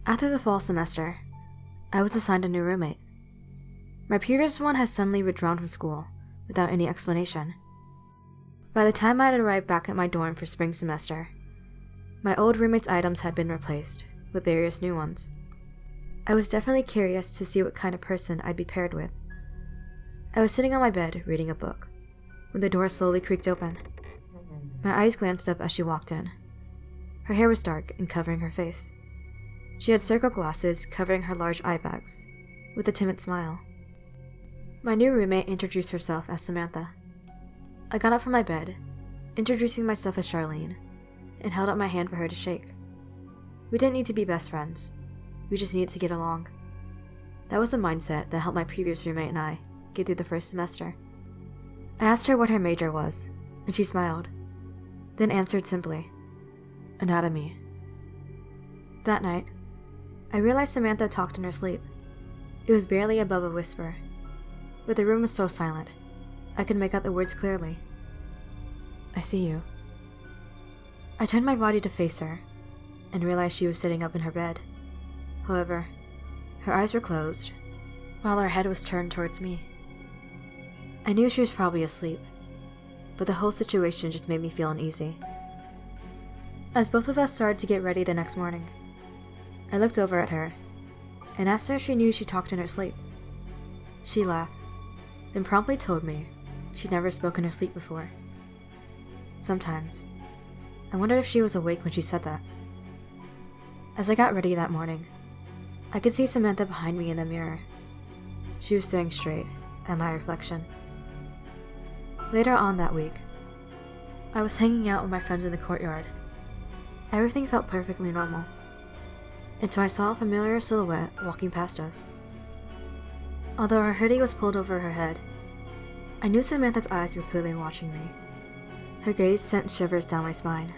After the fall semester, I was assigned a new roommate. My previous one had suddenly withdrawn from school without any explanation. By the time I had arrived back at my dorm for spring semester, my old roommate's items had been replaced with various new ones. I was definitely curious to see what kind of person I'd be paired with. I was sitting on my bed reading a book when the door slowly creaked open. My eyes glanced up as she walked in. Her hair was dark and covering her face. She had circle glasses covering her large eye bags, with a timid smile. My new roommate introduced herself as Samantha. I got up from my bed, introducing myself as Charlene, and held out my hand for her to shake. We didn't need to be best friends. We just needed to get along. That was the mindset that helped my previous roommate and I get through the first semester. I asked her what her major was, and she smiled, then answered simply, anatomy. That night, I realized Samantha talked in her sleep. It was barely above a whisper, but the room was so silent, I could make out the words clearly. I see you. I turned my body to face her, and realized she was sitting up in her bed. However, her eyes were closed, while her head was turned towards me. I knew she was probably asleep, but the whole situation just made me feel uneasy. As both of us started to get ready the next morning, I looked over at her and asked her if she knew she talked in her sleep. She laughed, then promptly told me she'd never spoken in her sleep before. Sometimes, I wondered if she was awake when she said that. As I got ready that morning, I could see Samantha behind me in the mirror. She was staring straight at my reflection. Later on that week, I was hanging out with my friends in the courtyard. Everything felt perfectly normal, until I saw a familiar silhouette walking past us. Although her hoodie was pulled over her head, I knew Samantha's eyes were clearly watching me. Her gaze sent shivers down my spine.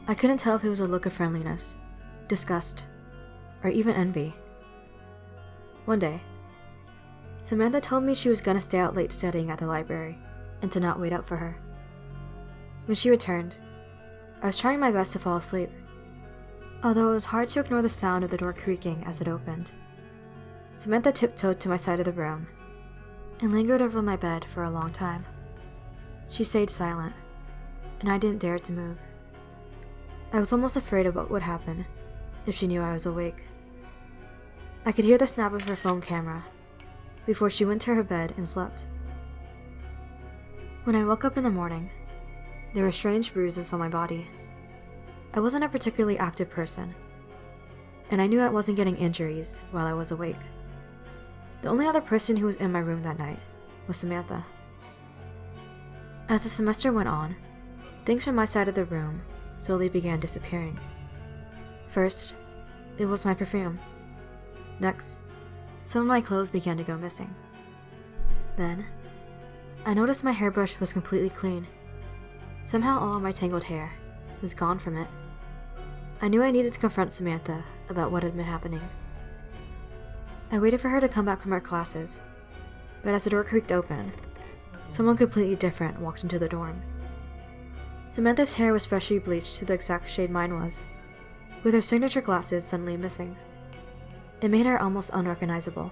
I couldn't tell if it was a look of friendliness, disgust, or even envy. One day, Samantha told me she was gonna stay out late studying at the library and to not wait up for her. When she returned, I was trying my best to fall asleep, although it was hard to ignore the sound of the door creaking as it opened. Samantha tiptoed to my side of the room and lingered over my bed for a long time. She stayed silent, and I didn't dare to move. I was almost afraid of what would happen if she knew I was awake. I could hear the snap of her phone camera before she went to her bed and slept. When I woke up in the morning, there were strange bruises on my body. I wasn't a particularly active person, and I knew I wasn't getting injuries while I was awake. The only other person who was in my room that night was Samantha. As the semester went on, things from my side of the room slowly began disappearing. First, it was my perfume. Next, some of my clothes began to go missing. Then, I noticed my hairbrush was completely clean. Somehow all of my tangled hair was gone from it. I knew I needed to confront Samantha about what had been happening. I waited for her to come back from her classes, but as the door creaked open, someone completely different walked into the dorm. Samantha's hair was freshly bleached to the exact shade mine was, with her signature glasses suddenly missing. It made her almost unrecognizable.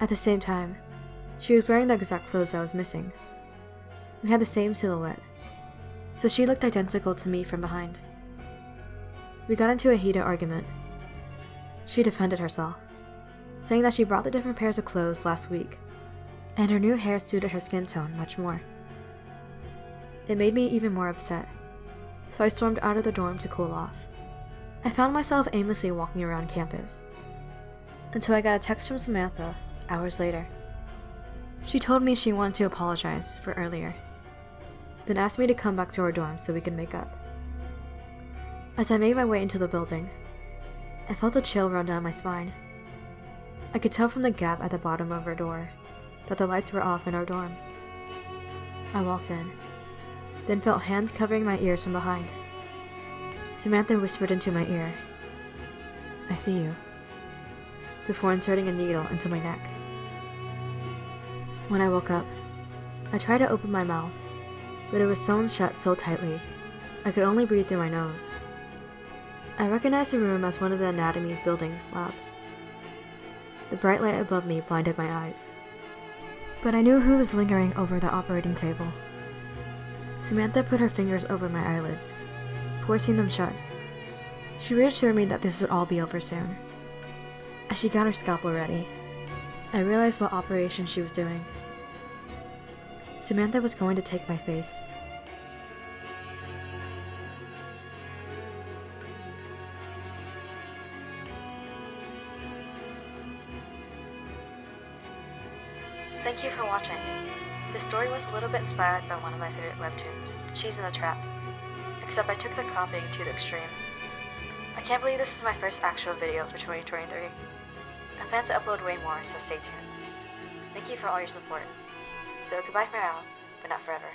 At the same time, she was wearing the exact clothes I was missing. We had the same silhouette, so she looked identical to me from behind. We got into a heated argument. She defended herself, saying that she brought the different pairs of clothes last week, and her new hair suited her skin tone much more. It made me even more upset, so I stormed out of the dorm to cool off. I found myself aimlessly walking around campus, until I got a text from Samantha hours later. She told me she wanted to apologize for earlier, then asked me to come back to our dorm so we could make up. As I made my way into the building, I felt a chill run down my spine. I could tell from the gap at the bottom of our door that the lights were off in our dorm. I walked in, then felt hands covering my ears from behind. Samantha whispered into my ear, "I see you," before inserting a needle into my neck. When I woke up, I tried to open my mouth, but it was sewn shut so tightly, I could only breathe through my nose. I recognized the room as one of the anatomy's building's labs. The bright light above me blinded my eyes. But I knew who was lingering over the operating table. Samantha put her fingers over my eyelids, forcing them shut. She reassured me that this would all be over soon. As she got her scalpel ready, I realized what operation she was doing. Samantha was going to take my face. Thank you for watching. This story was a little bit inspired by one of my favorite webtoons, Cheese in the Trap, except I took the copying to the extreme. I can't believe this is my first actual video for 2023. I plan to upload way more, so stay tuned. Thank you for all your support. So goodbye for now, but not forever.